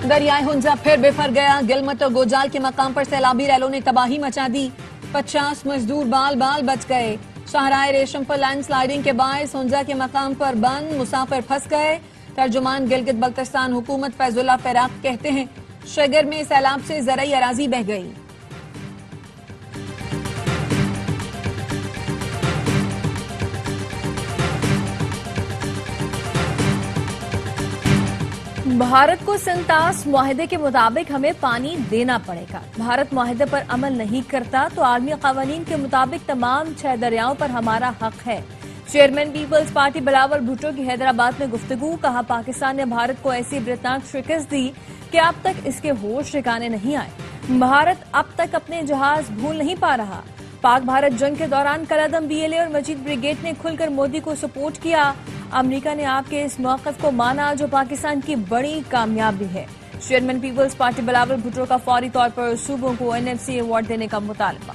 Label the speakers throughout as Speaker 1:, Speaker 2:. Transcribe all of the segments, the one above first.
Speaker 1: दरियाए हुंजा फिर बिफर गया। गिलमत और गोजाल के मकाम पर सैलाबी रैलों ने तबाही मचा दी। 50 मजदूर बाल बाल बच गए। शाहराह रेशम पर लैंडस्लाइडिंग के बायस हुंजा के मकाम पर बंद, मुसाफिर फंस गए। तर्जुमान गिलगित बल्तिस्तान हुकूमत फैजुल्लाह फराक कहते हैं शगर में सैलाब से ज़राई अराजी बह गई।
Speaker 2: भारत को संतास मुआहदे के मुताबिक हमें पानी देना पड़ेगा। भारत मुआहदे पर अमल नहीं करता तो आलमी कवानीन के मुताबिक तमाम 6 दरियाओं पर हमारा हक है। Chairman people's party Bilawal Bhutto की हैदराबाद में गुफ्तगू। कहा, पाकिस्तान ने भारत को ऐसी बृताक शिकस्त दी कि अब तक इसके होश ठिकाने नहीं आए। भारत अब तक अपने जहाज भूल नहीं पा रहा। पाक भारत जंग के दौरान कलअदम BLA और मजीद ब्रिगेड ने खुलकर मोदी को सपोर्ट किया। अमेरिका ने आपके इस मौक़िफ़ को माना जो पाकिस्तान की बड़ी कामयाबी है। Chairman people's party Bilawal Bhutto का फौरी तौर पर सूबों को NFC अवार्ड देने का मुतालबा।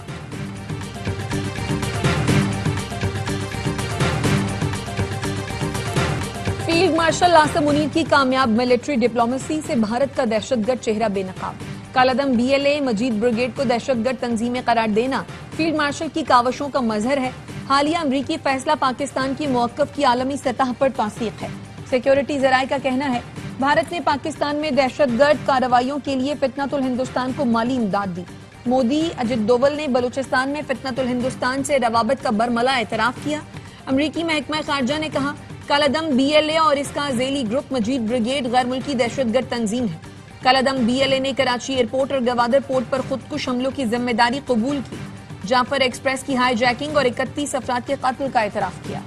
Speaker 1: फील्ड मार्शल आसिम मुनीर की कामयाब मिलिट्री डिप्लोमेसी से भारत का दहशतगर्द चेहरा बेनकाब। कलअदम BLA मजीद ब्रिगेड को दहशतगर्द तंजीमें करार देना फील्ड मार्शल की कावशों का मजहर है। हालिया अमरीकी फैसला पाकिस्तान की मौक़िफ़ की आलमी सतह पर तौसीक़ है। सिक्योरिटी ज़राए का कहना है भारत ने पाकिस्तान में दहशतगर्द कार्रवाइयों के लिए फितनतुल हिंदुस्तान को माली इमदाद दी। मोदी अजित डोवल ने बलूचिस्तान में फितनतुल हिंदुस्तान से रवाबत का बरमला एतराफ़ किया। अमरीकी महकमा खारजा ने कहा कलअदम BLA और इसका ज़ेली ग्रुप मजीद ब्रिगेड गैर मुल्की दहशतगर्द तंजीम है। कलअदम BLA ने कराची एयरपोर्ट और गवादर पोर्ट पर खुदकुश हमलों की जिम्मेदारी कबूल की। जाफर एक्सप्रेस की हाईजैकिंग और 31 अफराद के कत्ल का एतराफ किया।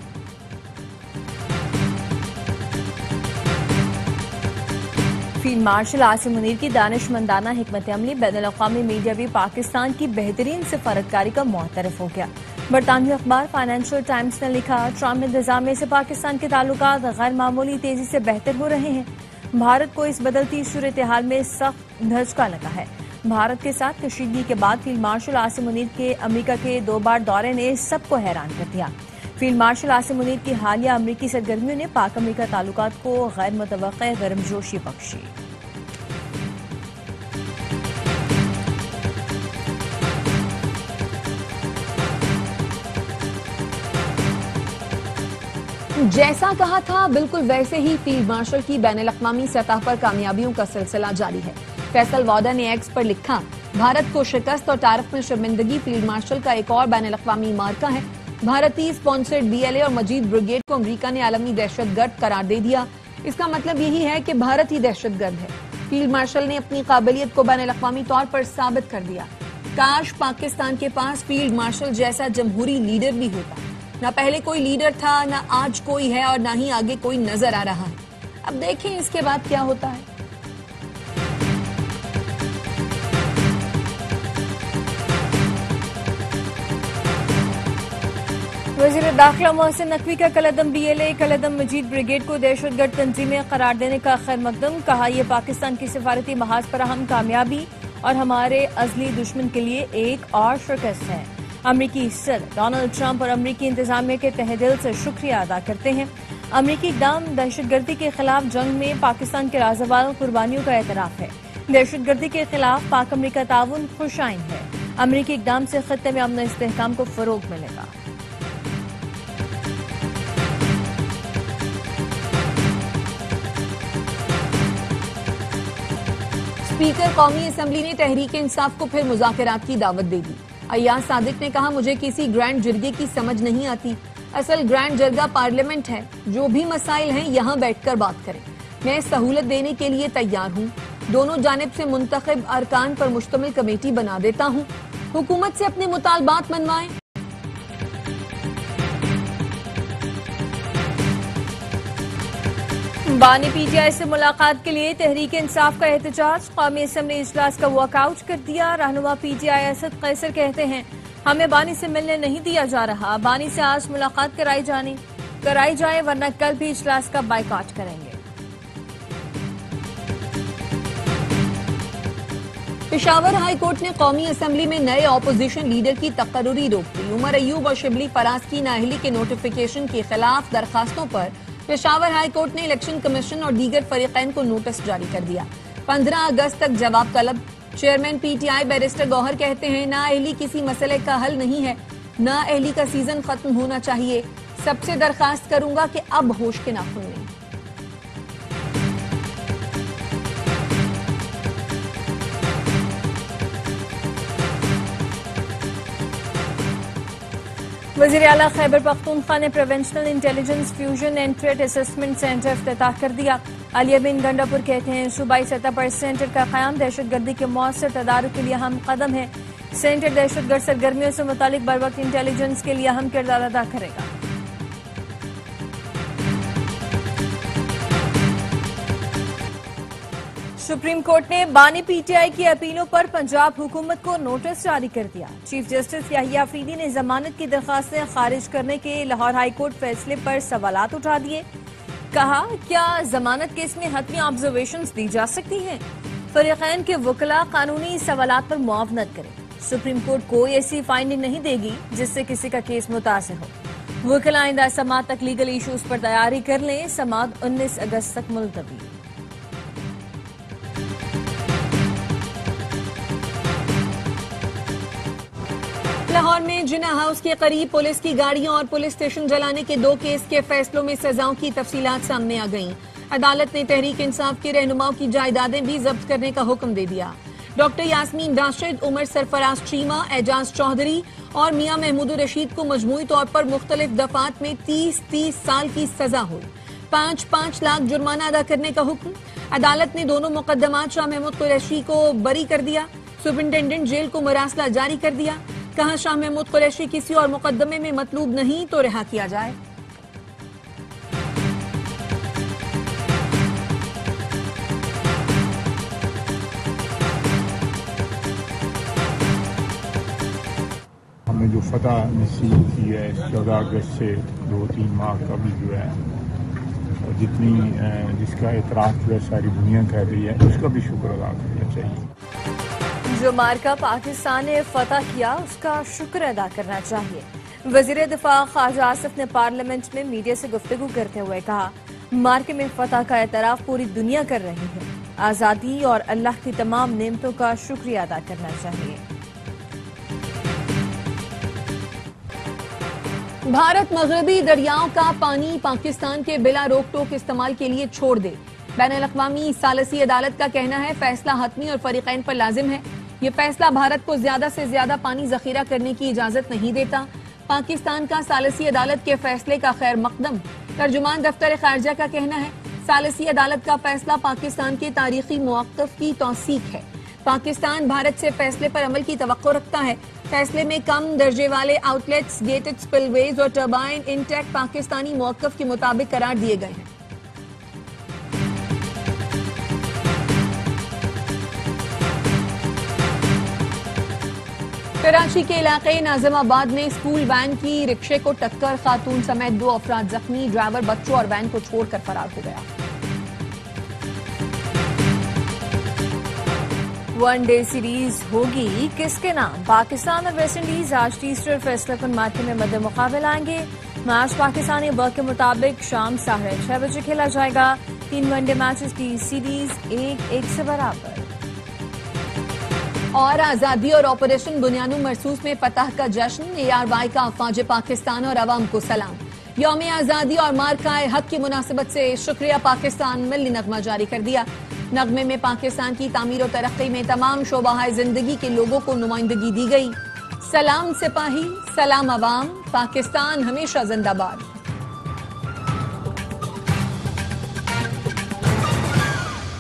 Speaker 2: फील्ड मार्शल आसिम मुनीर की दानिशमंदाना हिकमत अमली बैनुल-अक़वामी मीडिया भी पाकिस्तान की बेहतरीन सिफारतकारी का मुअतरफ हो गया। बरतानवी अखबार फाइनेंशियल टाइम्स ने लिखा, ट्रंप इंतजामिया से पाकिस्तान के ताल्लुकात गैर मामूली तेजी से बेहतर हो रहे हैं। भारत को इस बदलती सूरत हाल में सख्त धचका लगा है। भारत के साथ कशीदगी के बाद फील्ड मार्शल आसिम मुनीर के अमेरिका के 2 बार दौरे ने सबको हैरान कर दिया। फील्ड मार्शल आसिम मुनीर की हालिया अमेरिकी सरगर्मियों ने पाक अमेरिका ताल्लुकात को गैर मुतवक्किअ गर्मजोशी बख्शी।
Speaker 1: जैसा कहा था बिल्कुल वैसे ही फील्ड मार्शल की बैनुल-अक़वामी सतह पर कामयाबियों का सिलसिला जारी है। फैसल वादा ने एक्स पर लिखा, भारत को शिकस्त और तारफ में शर्मिंदगी फील्ड मार्शल का एक और बैनुल-अक़वामी मार्का है। भारतीय स्पॉन्सर्ड BLA और मजीद ब्रिगेड को अमेरिका ने आलमी दहशतगर्द करार दे दिया। इसका मतलब यही है कि भारत ही दहशतगर्द है। फील्ड मार्शल ने अपनी काबिलियत को बैनुल-अक़वामी तौर पर साबित कर दिया। काश पाकिस्तान के पास फील्ड मार्शल जैसा जमहूरी लीडर भी होता। ना पहले कोई लीडर था, ना आज कोई है और ना ही आगे कोई नजर आ रहा है। अब देखें इसके बाद क्या होता है।
Speaker 2: वज़ीर दाखिला मोहसिन नकवी का कलअदम BLA कलअदम मजीद ब्रिगेड को दहशतगर्द तंजीमें करार देने का खैर मकदम। कहा, यह पाकिस्तान की सिफारती महाज पर अहम कामयाबी और हमारे अजली दुश्मन के लिए एक और शिकस्त है। अमरीकी सदर डोनाल्ड ट्रंप और अमरीकी इंतजामिया के तहे दिल से शुक्रिया अदा करते हैं। अमरीकी इक़दाम दहशतगर्दी के खिलाफ जंग में पाकिस्तान के राज़ावार कुर्बानियों का एतराफ़ है। दहशतगर्दी के खिलाफ पाक अमरीका ताउन खुशाइन है। अमरीकी इक़दाम से खत्ते में अमन इस्तेहकाम को फ़रोग़ मिलेगा।
Speaker 1: स्पीकर कौमी असम्बली ने तहरीक इंसाफ को फिर मुज़ाकरात की दावत दे दी। अय्याज सादिक ने कहा, मुझे किसी ग्रैंड जरगे की समझ नहीं आती। असल ग्रैंड जरगा पार्लियामेंट है। जो भी मसाइल हैं यहाँ बैठकर बात करें। मैं सहूलत देने के लिए तैयार हूँ। दोनों जानिब से मुंतखब अरकान पर मुश्तमिल कमेटी बना देता हूँ। हुकूमत से अपने मुतालबात मनवाएं।
Speaker 2: बानी PTI से मुलाकात के लिए तहरीक इंसाफ का एहतजाज। कौमी असम्बली इजलास का वॉकआउट कर दिया। रहनुमा PTI असद कैसर कहते हैं, हमें बानी से मिलने नहीं दिया जा रहा। बानी से आज मुलाकात कराई जाए वरना कल भी इजलास का बाइकआउट करेंगे।
Speaker 1: पेशावर हाई कोर्ट ने कौमी असम्बली में नए ऑपोजिशन लीडर की तकर्रुरी रोक दी। उमर अयूब और शिबली फराज की नाअहली के नोटिफिकेशन के खिलाफ दरखास्तों पर पेशावर हाई कोर्ट ने इलेक्शन कमीशन और दीगर फरीकैन को नोटिस जारी कर दिया। 15 अगस्त तक जवाब तलब। चेयरमैन पीटीआई बैरिस्टर गौहर कहते हैं नाअहली किसी मसले का हल नहीं है, नाअहली का सीजन खत्म होना चाहिए। सबसे दरखास्त करूंगा कि अब होश के नाखून लें।
Speaker 2: वज़ीर आला खैबर पख्तूनख्वा ने provincial intelligence fusion and threat assessment centre इफ्तिताह कर दिया। आलिया बिन गंडापुर कहते हैं सूबाई सतह पर सेंटर का क़याम दहशतगर्दी के मौसर तदारुक के लिए अहम कदम है। सेंटर दहशतगर्द सरगर्मियों से मुतालिक बर वक्त इंटेलिजेंस के लिए अहम किरदार अदा करेगा। सुप्रीम कोर्ट ने बानी पीटीआई की अपीलों पर पंजाब हुकूमत को नोटिस जारी कर दिया। चीफ जस्टिस याहिया अफरीदी ने जमानत की दरखास्तें खारिज करने के लाहौर हाईकोर्ट फैसले पर सवालात उठा दिए। कहा, क्या जमानत केस में हतमी ऑब्जर्वेशंस दी जा सकती हैं? फरीकैन के वकला कानूनी सवालात पर मुआवनत करें। सुप्रीम कोर्ट कोई ऐसी फाइंडिंग नहीं देगी जिससे किसी का केस मुतासिर हो। वकला आइंदा समात तक लीगल इशूज पर तैयारी कर लें। समात 19 अगस्त तक मुलतवी।
Speaker 1: लाहौर में जिना हाउस के करीब पुलिस की गाड़ियों और पुलिस स्टेशन जलाने के 2 केस के फैसलों में सजाओं की तफसीलात सामने आ गईं। अदालत ने तहरीक इंसाफ के रहनुमाओं की जायदादें भी जब्त करने का हुक्म दे दिया। डॉक्टर यास्मीन राशिद, उमर सरफराज चीमा, एजाज चौधरी और मियां महमूद रशीद को मजमूई तौर पर मुख्तलिफ दफात में 30-30 साल की सजा हुई। 5-5 लाख जुर्माना अदा करने का हुक्म। अदालत ने दोनों मुकदमात शाह महमूद कुरैशी को बरी कर दिया। सुपरिंटेंडेंट जेल को मरासला जारी कर दिया। कहा, शाह महमूद कुरैशी किसी और मुकदमे में मतलूब नहीं तो रिहा किया जाए।
Speaker 3: हमने जो फतह नसीब की है 14 अगस्त से 2-3 माह कबल जो है, और जिसका एतराफ़ जो है सारी दुनिया कर रही है, उसका भी शुक्र अदा करना चाहिए।
Speaker 2: जो मार्का पाकिस्तान ने फतह किया उसका शुक्र अदा करना चाहिए। वज़ीर दिफा ख्वाजा आसिफ ने पार्लियामेंट में मीडिया से गुफ्तगू करते हुए कहा, मार्के में फतह का एतराफ़ पूरी दुनिया कर रही है। आज़ादी और अल्लाह की तमाम नेमतों का शुक्रिया अदा करना चाहिए।
Speaker 1: भारत मगरबी दरियाओं का पानी पाकिस्तान के बिला रोक टोक इस्तेमाल के लिए छोड़ दे। बैनुल-अक़वामी सालसी अदालत का कहना है फैसला हतमी और फरीकैन पर लाजिम है। ये फैसला भारत को ज्यादा से ज्यादा पानी जखीरा करने की इजाजत नहीं देता। पाकिस्तान का सालसी अदालत के फैसले का खैर मकदम। तर्जुमान दफ्तर खारजा का कहना है सालसी अदालत का फैसला पाकिस्तान के तारीखी मौक़िफ़ की तौसीक है। पाकिस्तान भारत से फैसले पर अमल की तवक्को रखता है। फैसले में कम दर्जे वाले आउटलेट्स, गेटेड स्पिलवेज और टर्बाइन इंटैक्ट पाकिस्तानी मौक़िफ़ के मुताबिक करार दिए गए हैं। कराची के इलाके नाज़िमाबाद में स्कूल वैन की रिक्शे को टक्कर, खातून समेत 2 अफराद जख्मी। ड्राइवर बच्चों और वैन को छोड़कर फरार हो गया।
Speaker 2: वनडे सीरीज होगी किसके नाम? पाकिस्तान और वेस्टइंडीज आज तीसरे फैसलाकुन मार्के में मद्दे मुकाबले आएंगे। मैच पाकिस्तानी वक्त के मुताबिक शाम 6:30 बजे खेला जाएगा। 3 वनडे मैचेस की सीरीज 1-1 से बराबर।
Speaker 1: और आजादी और ऑपरेशन बुनियानु मरसूस में फतह का जश्न। ARY का अफवाज पाकिस्तान और अवाम को सलाम। यौम आजादी और मार्काए हक की मुनासिबत से शुक्रिया पाकिस्तान मिल्ली नगमा जारी कर दिया। नगमे में पाकिस्तान की तामीर और तरक्की में तमाम शोबाहाए जिंदगी के लोगों को नुमाइंदगी दी गई। सलाम सिपाही, सलाम अवाम, पाकिस्तान हमेशा जिंदाबाद।